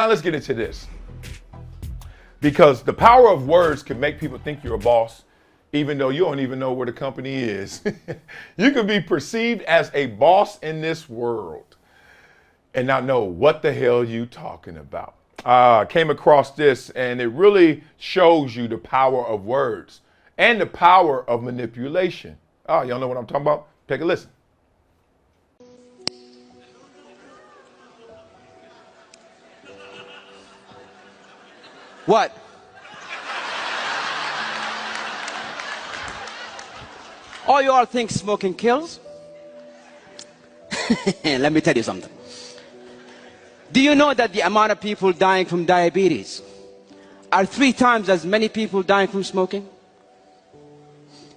Now let's get into this. Because the power of words can make people think you're a boss, even though you don't even know where the company is. You could be perceived as a boss in this world and not know what the hell you talking about. I came across this, and it really shows you the power of words and the power of manipulation. Oh, y'all know what I'm talking about? Take a listen. What? Oh, you all think smoking kills? Let me tell you something. Do you know that the amount of people dying from diabetes are 3 times as many people dying from smoking?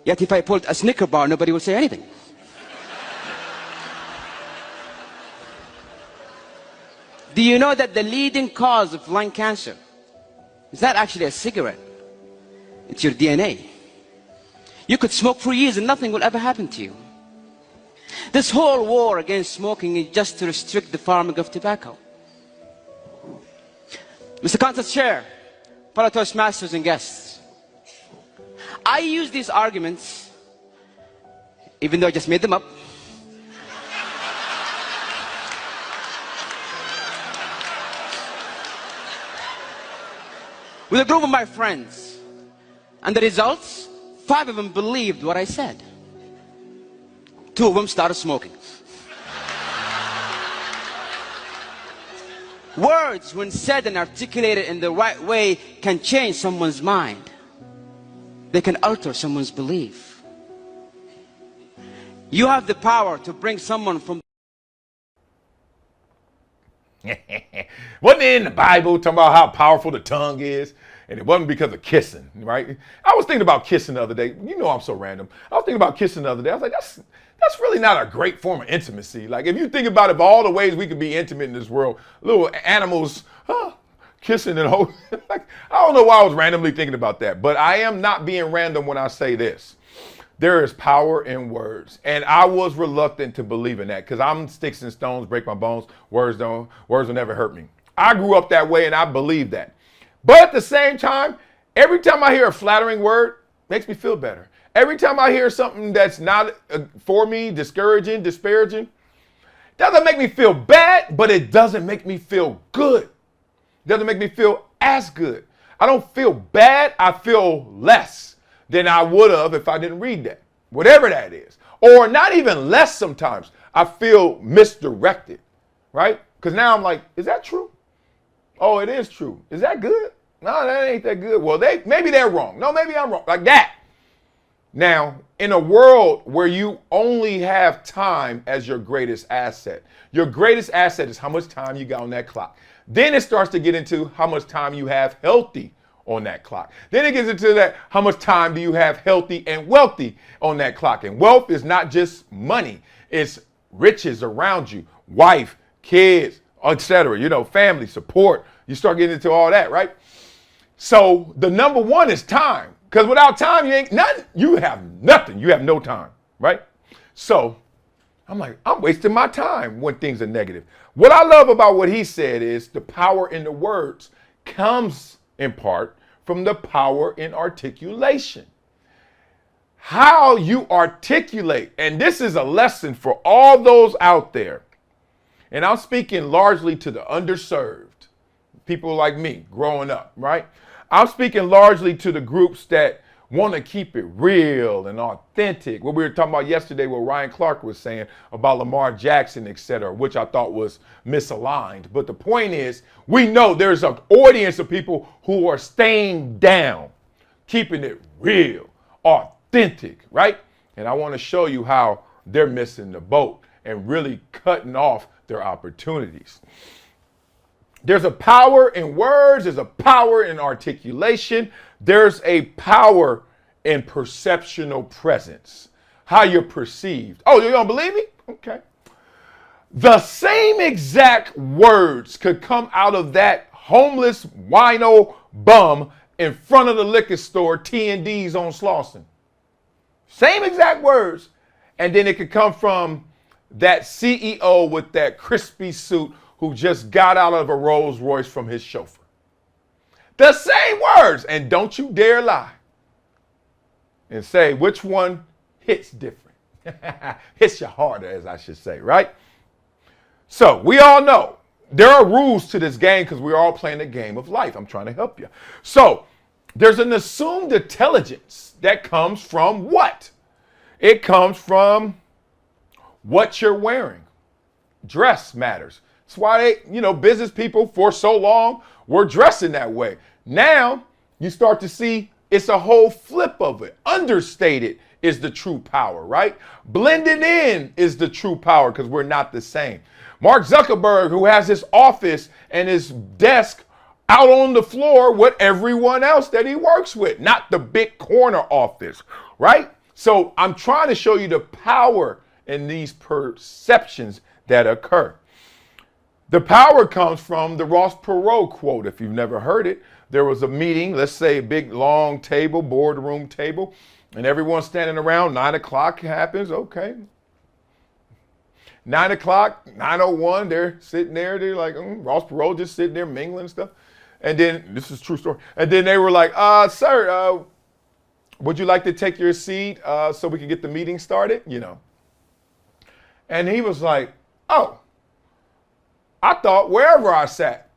Yet if I pulled a Snicker bar, nobody would say anything. Do you know that the leading cause of lung cancer is not actually a cigarette? It's your DNA. You could smoke for years and nothing will ever happen to you. This whole war against smoking is just to restrict the farming of tobacco. Mr. Council Chair, fellow Toastmasters and guests, I use these arguments, even though I just made them up, with a group of my friends, and the results, 5 of them believed what I said. 2 of them started smoking. Words, when said and articulated in the right way, can change someone's mind. They can alter someone's belief. You have the power to bring someone from... Wasn't it in the Bible talking about how powerful the tongue is? And it wasn't because of kissing, right? I was thinking about kissing the other day. You know I'm so random. I was thinking about kissing the other day. I was like, that's really not a great form of intimacy. Like, if you think about it, all the ways we could be intimate in this world, little animals kissing and holding. Like, I don't know why I was randomly thinking about that, but I am not being random when I say this. There is power in words. And I was reluctant to believe in that because I'm sticks and stones, break my bones. Words will never hurt me. I grew up that way and I believe that. But at the same time, every time I hear a flattering word, it makes me feel better. Every time I hear something that's not for me, discouraging, disparaging, doesn't make me feel bad, but it doesn't make me feel good. It doesn't make me feel as good. I don't feel bad. I feel less than I would have if I didn't read that, whatever that is. Or not even less sometimes. I feel misdirected, right? Because now I'm like, is that true? Oh, it is true. Is that good? No, that ain't that good. Well, maybe they're wrong. No, maybe I'm wrong. Like that. Now, in a world where you only have time as your greatest asset, your greatest asset is how much time you got on that clock. Then it starts to get into how much time you have healthy on that clock. Then it gets into that, how much time do you have healthy and wealthy on that clock? And wealth is not just money. It's riches around you, wife, kids, etc. You know, family, support. You start getting into all that, right? So the number one is time. Because without time, you ain't nothing. You have nothing. You have no time, right? So I'm like, I'm wasting my time when things are negative. What I love about what he said is the power in the words comes in part from the power in articulation. How you articulate, and this is a lesson for all those out there, and I'm speaking largely to the underserved, people like me growing up, right? I'm speaking largely to the groups that want to keep it real and authentic. What we were talking about yesterday, what Ryan Clark was saying about Lamar Jackson, et cetera, which I thought was misaligned. But the point is, we know there's an audience of people who are staying down, keeping it real, authentic, right? And I want to show you how they're missing the boat and really cutting off their opportunities. There's a power in words. There's a power in articulation. There's a power in perceptional presence, how you're perceived. Oh, you don't believe me? Okay. The same exact words could come out of that homeless wino bum in front of the liquor store, T&D's on Slauson. Same exact words. And then it could come from that CEO with that crispy suit who just got out of a Rolls Royce from his chauffeur. The same words, and don't you dare lie and say which one hits different. Hits you harder, as I should say, right? So we all know there are rules to this game because we're all playing a game of life. I'm trying to help you. So there's an assumed intelligence that comes from what? It comes from what you're wearing. Dress matters. That's why business people for so long were dressing that way. Now you start to see it's a whole flip of it. Understated is the true power, right? Blending in is the true power because we're not the same. Mark Zuckerberg, who has his office and his desk out on the floor with everyone else that he works with, not the big corner office, right? So I'm trying to show you the power in these perceptions that occur. The power comes from the Ross Perot quote. If you've never heard it, there was a meeting, let's say a big long table, boardroom table, and everyone's standing around. 9 o'clock happens. Okay. 9 o'clock, 9:01, they're sitting there. They're like, Ross Perot just sitting there mingling and stuff. And then, this is a true story. And then they were like, sir, would you like to take your seat so we can get the meeting started? And he was like, oh, I thought wherever I sat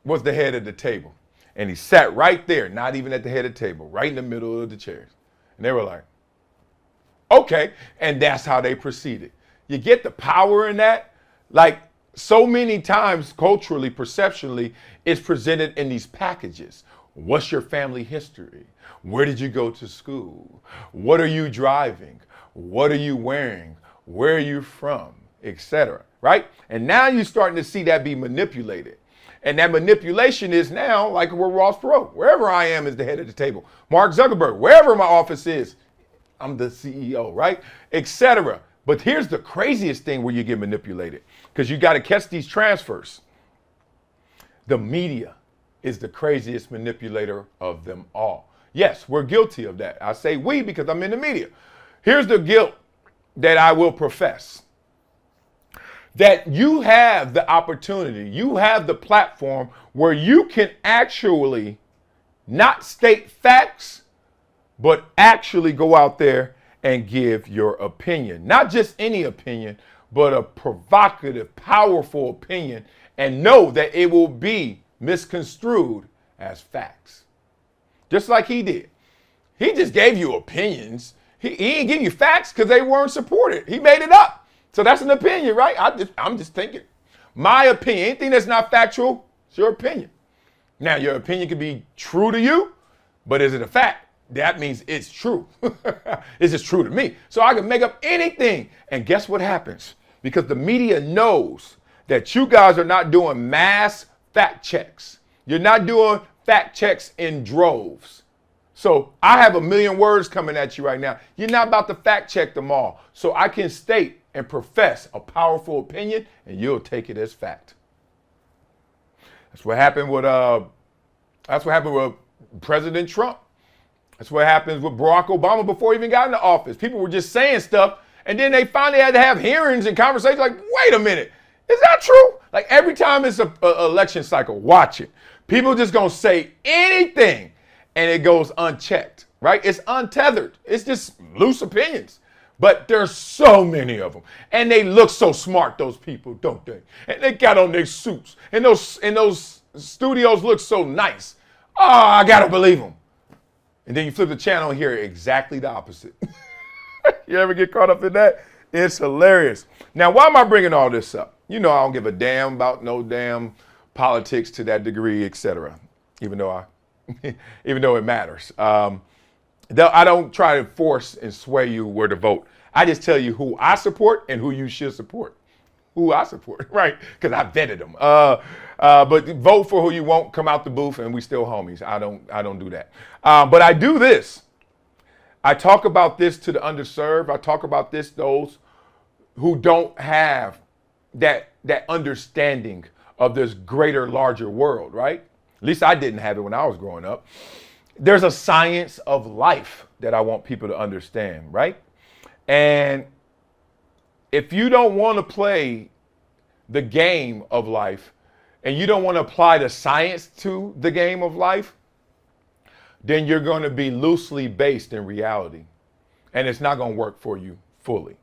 was the head of the table. And he sat right there, not even at the head of the table, right in the middle of the chairs. And they were like, okay. And that's how they proceeded. You get the power in that? Like so many times culturally, perceptually, it's presented in these packages. What's your family history? Where did you go to school? What are you driving? What are you wearing? Where are you from? Etc. Right? And now you're starting to see that be manipulated. And that manipulation is now like we're Ross Perot. Wherever I am is the head of the table. Mark Zuckerberg, wherever my office is, I'm the CEO, right? Etc. But here's the craziest thing where you get manipulated, because you got to catch these transfers. The media is the craziest manipulator of them all. Yes, we're guilty of that. I say we because I'm in the media. Here's the guilt that I will profess. That you have the opportunity, you have the platform where you can actually not state facts, but actually go out there and give your opinion. Not just any opinion, but a provocative, powerful opinion, and know that it will be misconstrued as facts. Just like he did. He just gave you opinions. He didn't give you facts because they weren't supported. He made it up. So that's an opinion, right? I'm just thinking. My opinion, anything that's not factual, it's your opinion. Now, your opinion could be true to you, but is it a fact? That means it's true. It's just true to me. So I can make up anything. And guess what happens? Because the media knows that you guys are not doing mass fact checks. You're not doing fact checks in droves. So I have 1 million words coming at you right now. You're not about to fact check them all. So I can state and profess a powerful opinion, and you'll take it as fact. That's what happened with President Trump. That's what happens with Barack Obama before he even got into office. People were just saying stuff, and then they finally had to have hearings and conversations like, wait a minute, is that true? Like every time it's an election cycle, watch it. People just gonna say anything, and it goes unchecked, right? It's untethered. It's just loose opinions. But there's so many of them. And they look so smart, those people, don't they? And they got on their suits. And those studios look so nice. Oh, I gotta believe them. And then you flip the channel and hear exactly the opposite. You ever get caught up in that? It's hilarious. Now, why am I bringing all this up? I don't give a damn about no damn politics to that degree, etc. Even though it matters. I don't try to force and sway you where to vote. I just tell you who I support and who you should support. Who I support, right? Because I vetted them. But vote for who you want. Come out the booth, and we still homies. I don't do that. But I do this. I talk about this to the underserved. I talk about this those who don't have that understanding of this greater, larger world, right? At least I didn't have it when I was growing up. There's a science of life that I want people to understand, right? And if you don't want to play the game of life and you don't want to apply the science to the game of life, then you're going to be loosely based in reality. And it's not going to work for you fully.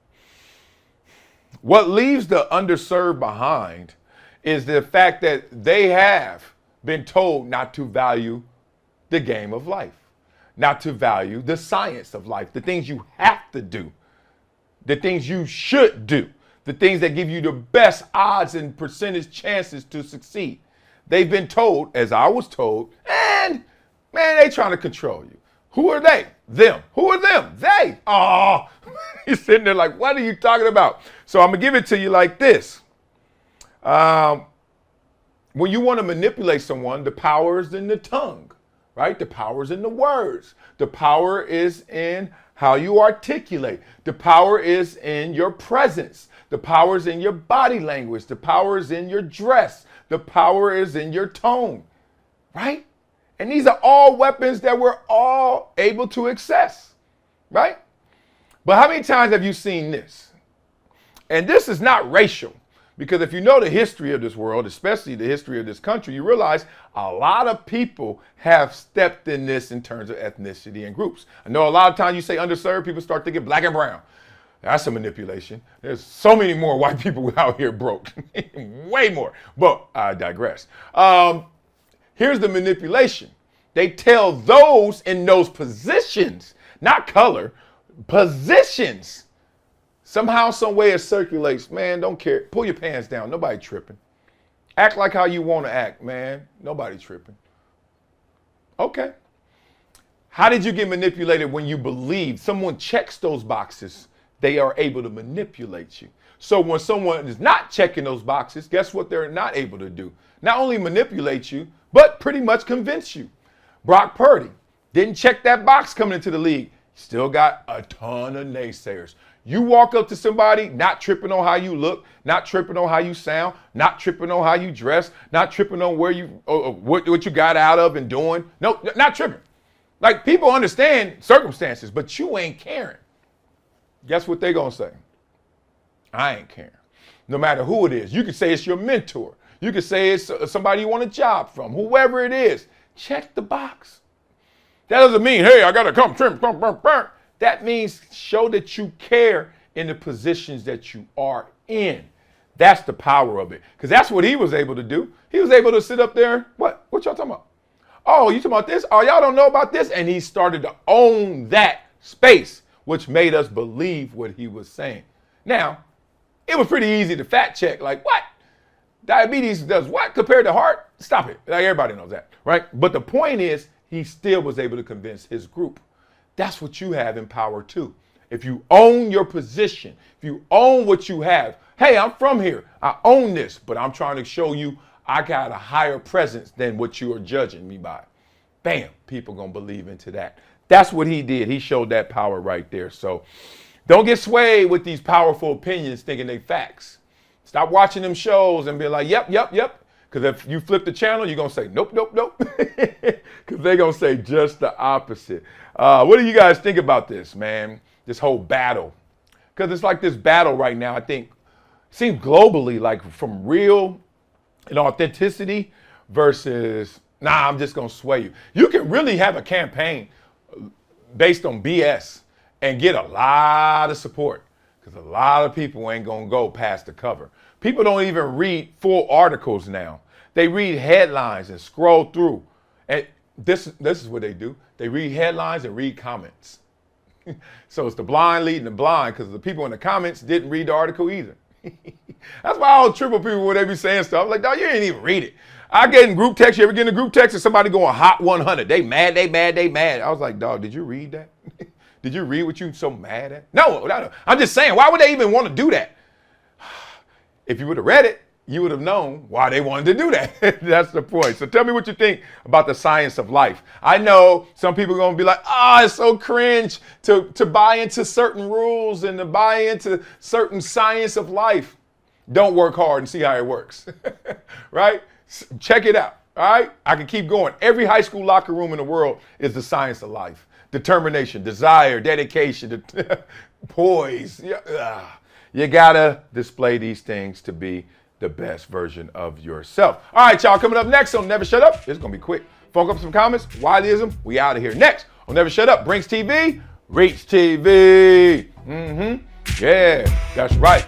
What leaves the underserved behind is the fact that they have been told not to value the game of life, not to value the science of life, the things you have to do, the things you should do, the things that give you the best odds and percentage chances to succeed. They've been told, as I was told, and man, they trying to control you. Who are they? Them. Who are them? They. Oh, you're sitting there like, what are you talking about? So I'm going to give it to you like this. When you want to manipulate someone, the power is in the tongue, right? The power is in the words. The power is in how you articulate. The power is in your presence. The power is in your body language. The power is in your dress. The power is in your tone, right? And these are all weapons that we're all able to access, right? But how many times have you seen this? And this is not racial, because if you know the history of this world, especially the history of this country, you realize a lot of people have stepped in this in terms of ethnicity and groups. I know a lot of times you say underserved, people start thinking black and brown. That's a manipulation. There's so many more white people out here broke, way more, but I digress. Here's the manipulation. They tell those in those positions, not color, positions. Somehow, some way it circulates. Man, don't care. Pull your pants down. Nobody tripping. Act like how you want to act, man. Nobody tripping. Okay. How did you get manipulated when you believe someone checks those boxes? They are able to manipulate you. So when someone is not checking those boxes, guess what they're not able to do? Not only manipulate you, but pretty much convince you. Brock Purdy didn't check that box coming into the league. Still got a ton of naysayers. You walk up to somebody not tripping on how you look, not tripping on how you sound, not tripping on how you dress, not tripping on where you what you got out of and doing. No, not tripping. Like, people understand circumstances, but you ain't caring. Guess what they gonna say? I ain't caring. No matter who it is. You could say it's your mentor. You could say it's somebody you want a job from. Whoever it is, check the box. That doesn't mean, hey, I gotta come trim. That means show that you care in the positions that you are in. That's the power of it. Because that's what he was able to do. He was able to sit up there. What y'all talking about? Oh, you talking about this? Oh, y'all don't know about this? And he started to own that space, which made us believe what he was saying. Now, it was pretty easy to fact check. Like, what? Diabetes does what compared to heart? Stop it. Like, everybody knows that, right? But the point is, he still was able to convince his group. That's what you have in power too. If you own your position, if you own what you have, hey, I'm from here. I own this, but I'm trying to show you I got a higher presence than what you are judging me by. Bam, people gonna believe into that. That's what he did. He showed that power right there. So don't get swayed with these powerful opinions thinking they facts. Stop watching them shows and be like, yep. Because if you flip the channel, you're going to say, nope. Because they're going to say just the opposite. What do you guys think about this, man? This whole battle. Because it's like this battle right now, I think, seems globally, like from real and authenticity versus, nah, I'm just going to sway you. You can really have a campaign based on BS and get a lot of support. Because a lot of people ain't going to go past the cover. People don't even read full articles now. They read headlines and scroll through. And this is what they do. They read headlines and read comments. So it's the blind leading the blind, because the people in the comments didn't read the article either. That's why I don't triple people when they be saying stuff. I'm like, dog, you didn't even read it. I get in group text. You ever get in a group text and somebody going hot 100? They mad. I was like, dog, did you read that? Did you read what you so mad at? No, I'm just saying, why would they even want to do that? If you would have read it, you would have known why they wanted to do that. That's the point. So tell me what you think about the science of life. I know some people are going to be like, it's so cringe to buy into certain rules and to buy into certain science of life. Don't work hard and see how it works, right? Check it out, all right? I can keep going. Every high school locker room in the world is the science of life. Determination, desire, dedication, poise. You gotta display these things to be the best version of yourself. All right, y'all, coming up next on Never Shut Up. It's going to be quick. Funk up some comments. Wileyism. We out of here. Next on Never Shut Up. Brinks TV. Reach TV. Yeah, that's right.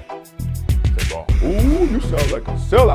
Ooh, you sound like a sellout.